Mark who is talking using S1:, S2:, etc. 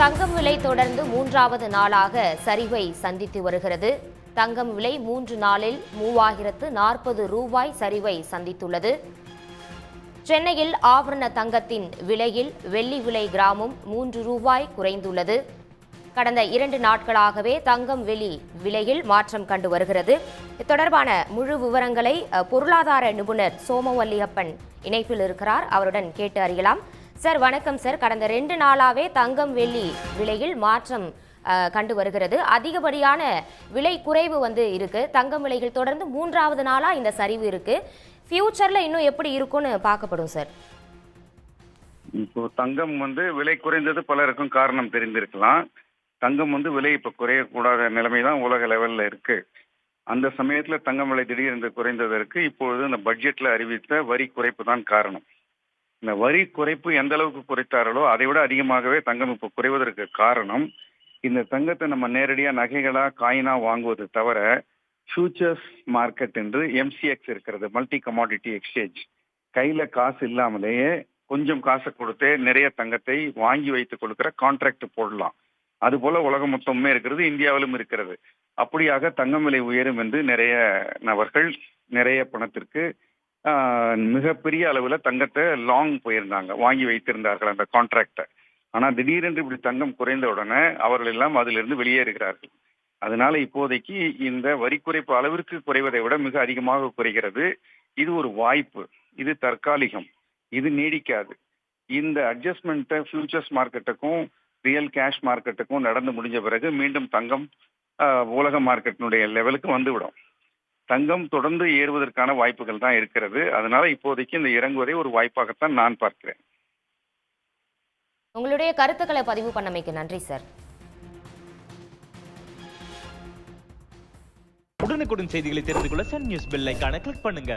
S1: தங்கம் விலை தொடர்ந்து மூன்றாவது நாளாக சரிவை சந்தித்து வருகிறது. தங்கம் விலை 3 நாளில் 3040 ரூபாய் சரிவை சந்தித்துள்ளது. சென்னையில் ஆபரண தங்கத்தின் விலையில் வெள்ளி விலை கிராமும் 3 ரூபாய் குறைந்துள்ளது. கடந்த 2 நாட்களாகவே தங்கம் வெள்ளி விலையில் மாற்றம் கண்டு வருகிறது. இது தொடர்பான முழு விவரங்களை பொருளாதார நிபுணர் சோமவல்லியப்பன் இணைப்பில் இருக்கிறார். அவருடன் கேட்டு அறியலாம். சார் வணக்கம் சார். கடந்த 2 நாளாவே தங்கம் வெள்ளி விலையில் மாற்றம் கண்டு வருகிறது. அதிகப்படியான விலை குறைவு இருக்கு. தங்கம் விலைகள் தொடர்ந்து 3வது நாளா இந்த சரிவு இருக்கு. ஃபியூச்சர்ல இன்னும் எப்படி இருக்கும்னு பார்க்கப்படும் சார்.
S2: இப்போ தங்கம் விலை குறைந்தது பலருக்கும் காரணம் தெரிந்திருக்கலாம். தங்கம் விலை இப்ப குறையக்கூடாத நிலைமை தான் உலக லெவல்ல இருக்கு. அந்த சமயத்துல தங்கம் விலை திடீரென்று குறைந்ததற்கு இப்பொழுது இந்த பட்ஜெட்ல அறிவித்த வரி குறைப்பு தான் காரணம். இந்த வரி குறைப்பு எந்த அளவுக்கு குறைத்தார்களோ அதை விட அதிகமாகவே தங்கம் இப்போ குறைவதற்கு காரணம், இந்த தங்கத்தை நம்ம நேரடியா நகைகளா காயினா வாங்குவது தவிர ஃபியூச்சர்ஸ் மார்க்கெட் என்று எம்சிஎக்ஸ் இருக்கிறது, மல்டி கமாடிட்டி எக்ஸ்சேஞ்ச். கையில காசு இல்லாமலேயே கொஞ்சம் காசை கொடுத்தே நிறைய தங்கத்தை வாங்கி வைத்துக் கொடுக்கிற கான்ட்ராக்ட் போடலாம். அது போல உலகம் மொத்தமே இருக்கிறது, இந்தியாவிலும் இருக்கிறது. அப்படியாக தங்கம் விலை உயரும் என்று நிறைய நபர்கள் நிறைய பணத்திற்கு மிகப்பெரிய அளவுல தங்கத்தை லாங் போயிருந்தாங்க, வாங்கி வைத்திருந்தார்கள் அந்த கான்ட்ராக்டை. ஆனா திடீரென்று இப்படி தங்கம் குறைந்த உடனே அவர்கள் எல்லாம் அதிலிருந்து வெளியேறுகிறார்கள். அதனால இப்போதைக்கு இந்த வரி குறைப்பு அளவிற்கு குறைவதை விட மிக அதிகமாக குறைகிறது. இது ஒரு வாய்ப்பு, இது தற்காலிகம், இது நீடிக்காது. இந்த அட்ஜஸ்ட்மெண்ட்டை ஃபியூச்சர்ஸ் மார்க்கெட்டுக்கும் ரியல் கேஷ் மார்க்கெட்டுக்கும் நடந்து முடிஞ்ச பிறகு மீண்டும் தங்கம் உலக மார்க்கெட்டினுடைய லெவலுக்கு வந்துவிடும். தங்கம் தொடர்ந்து ஏறுவதற்கான வாய்ப்புகள் தான் இருக்கிறது. அதனால இப்போதைக்கு இந்த இறங்குவதை ஒரு வாய்ப்பாகத்தான் நான் பார்க்கிறேன்.
S1: உங்களுடைய கருத்துக்களை பதிவு பண்ணமைக்கு நன்றி சார்.
S3: உடனுக்குடன் செய்திகளை தெரிந்து கொள்ள சன் நியூஸ் பெல் ஐகானை கிளிக் பண்ணுங்க.